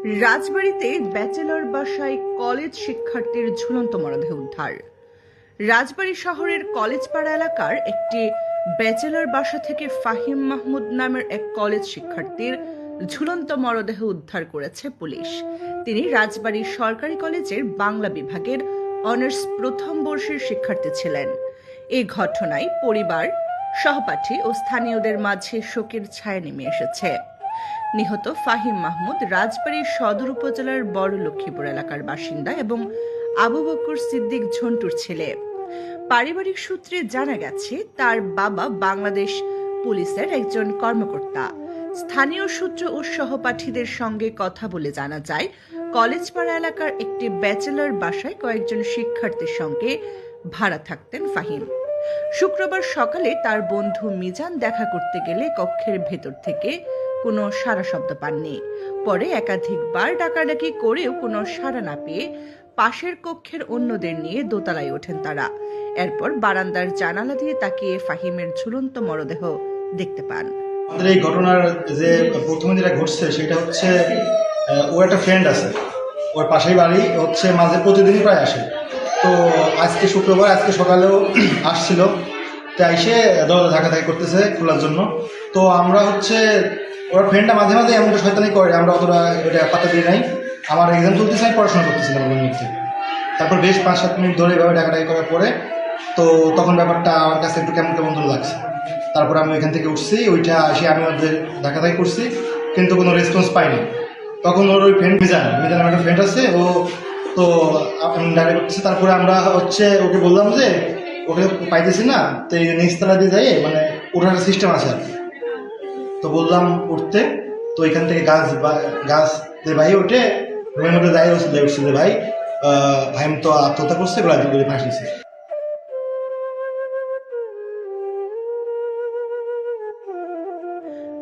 রাজবাড়ীতে bachelor বাসায় college শিক্ষার্থীর ঝুলন্ত মরদেহ উদ্ধার। রাজবাড়ী শহরের কলেজপাড়া এলাকার একটি ব্যাচেলর বাসা থেকে ফাহিম মাহমুদ নামের এক কলেজ শিক্ষার্থীর ঝুলন্ত মরদেহ উদ্ধার করেছে পুলিশ। তিনি রাজবাড়ী সরকারি কলেজের বাংলা বিভাগের অনার্স প্রথম বর্ষের শিক্ষার্থী ছিলেন। এই ঘটনায় পরিবার, সহপাঠী ও স্থানীয়দের মাঝে শোকের ছায়া নেমে এসেছে। নিহত ফাহিম মাহমুদ রাজবাড়ী সদর উপজেলার বড় লক্ষ্মীপুর এলাকার বাসিন্দা এবং আবু বকর সিদ্দিক ঝন্টুর ছেলে। পারিবারিক সূত্রে জানা গেছে, তার বাবা বাংলাদেশ পুলিশের একজন কর্মকর্তা। স্থানীয় সূত্র ও সহপাঠীদের সঙ্গে কথা বলে জানা যায়, কলেজপাড়া এলাকার একটি ব্যাচেলর বাসায় কয়েকজন শিক্ষার্থীর সঙ্গে ভাড়া থাকতেন ফাহিম। শুক্রবার সকালে তার বন্ধু মিজান দেখা করতে গেলে কক্ষের ভেতর থেকে কোনো সাড়া শব্দ পাননি। পরে একাধিকবার ডাকাডাকি করেও কোনো সাড়া না পেয়ে পাশের কক্ষের অন্যদের নিয়ে দোতলায় ওঠেন তারা। এরপর বারান্দার জানালা দিয়ে তাকিয়ে ফাহিমের ঝুলন্ত মরদেহ দেখতে পান। আমাদের এই ঘটনার যে প্রথমে যেটা ঘটছে সেটা হচ্ছে, ওর একটা ফ্রেন্ড আছে, ওর পাশেই বাড়ি, হচ্ছে মাঝে প্রতিদিনই প্রায় আসে। তো আজকে শুক্রবার, আজকে সকালেও আসছিল। তো এসে দরজা ধাক্কাধাক্কি করতেছে খোলার জন্য। তো আমরা হচ্ছে, ওর ফ্রেন্ডটা মাঝে মাঝে এমনটা শয়তানি করে, আমরা অতটা এটা পাত্তা দিই নাই। আমার এক্সাম চলতেছে, আমি পড়াশোনা করতেছিলাম ওর মধ্যে। তারপর বেশ 5-7 মিনিট ধরে এভাবে ডাকাডাকি করার পরে তো তখন ব্যাপারটা আমার কাছে একটু কেমন কেমন লাগছে। তারপর আমি ওইখান থেকে উঠছি, ওইটা এসে আমি ওদের ধাক্কাধাক্কি করছি, কিন্তু কোনো রেসপন্স পাইনি। তখন ওর ওই ফ্রেন্ড মিজান আমার একটা ফ্রেন্ড আছে, ও তো ডাকাডাকি করতেছে। তারপরে আমরা হচ্ছে ওকে বললাম যে ওকে পাইতেছি না, তো এই নিচতলা দিয়ে যাই, মানে ওঠার সিস্টেম আছে আর কি। তো বললাম উঠতে, তো এখান থেকে গাছ দিয়ে ভাই ওঠে রুমের মধ্যে যাই উঠছে যে ভাই ভাই তো আত্মহত্যা করছে, গলা দিয়ে ফাঁসিয়েছে।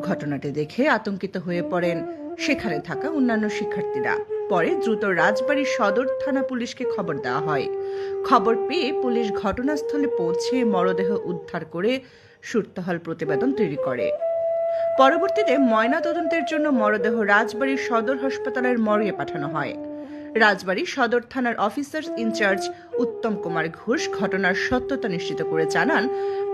ঘটনাটি দেখে আতঙ্কিত হয়ে পড়েন সেখানে থাকা অন্যান্য শিক্ষার্থীরা। পরে দ্রুত রাজবাড়ী সদর থানা পুলিশকে খবর দেওয়া হয়। খবর পেয়ে পুলিশ ঘটনাস্থলে পৌঁছে মরদেহ উদ্ধার করে সুরতহাল প্রতিবেদন তৈরি করে। পরবর্তীতে ময়নাতদন্তের জন্য মরদেহ রাজবাড়ী সদর হাসপাতালের মর্গে পাঠানো হয়। রাজবাড়ী সদর থানার অফিসার ইনচার্জ উত্তম কুমার ঘোষ ঘটনার সত্যতা নিশ্চিত করে জানান,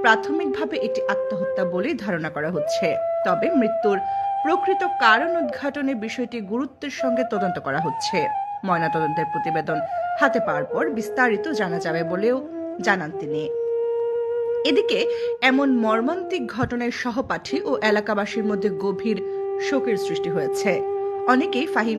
প্রাথমিকভাবে এটি আত্মহত্যা বলেই ধারণা করা হচ্ছে। তবে মৃত্যুর প্রকৃত কারণ উদ্ঘাটনে বিষয়টি গুরুত্বের সঙ্গে তদন্ত করা হচ্ছে। ময়নাতদন্তের প্রতিবেদন হাতে পাওয়ার পর বিস্তারিত জানা যাবে বলেও জানান তিনি। এদিকে এমন মর্মান্তিক ঘটনায় সহপাঠী ও এলাকাবাসীর মধ্যে গভীর শোকের সৃষ্টি হয়েছে। অনেকেই ফাহিম